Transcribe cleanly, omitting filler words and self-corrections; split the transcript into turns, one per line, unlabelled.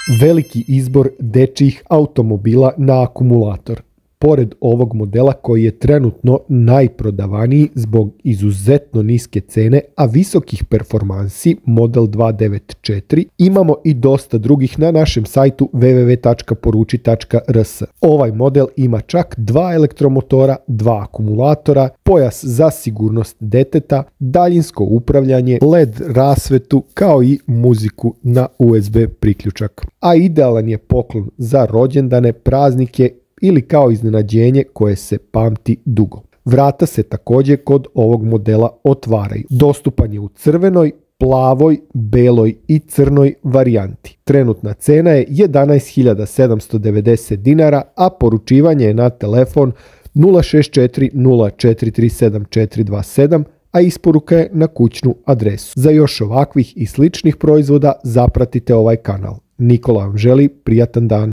Veliki izbor dečjih automobila na akumulator. Pored ovog modela koji je trenutno najprodavaniji zbog izuzetno niske cene, a visokih performansi, model 294, imamo i dosta drugih na našem sajtu www.poruči.rs. Ovaj model ima čak 2 elektromotora, 2 akumulatora, pojas za sigurnost deteta, daljinsko upravljanje, LED rasvetu kao i muziku na USB priključak. A idealan je poklon za rođendane, praznike ili kao iznenađenje koje se pamti dugo. Vrata se također kod ovog modela otvaraju. Dostupan je u crvenoj, plavoj, beloj i crnoj varijanti. Trenutna cena je 11.790 dinara, a poručivanje je na telefon 064 0437 427, a isporuka je na kućnu adresu. Za još ovakvih i sličnih proizvoda zapratite ovaj kanal. Nikola vam želi prijatan dan.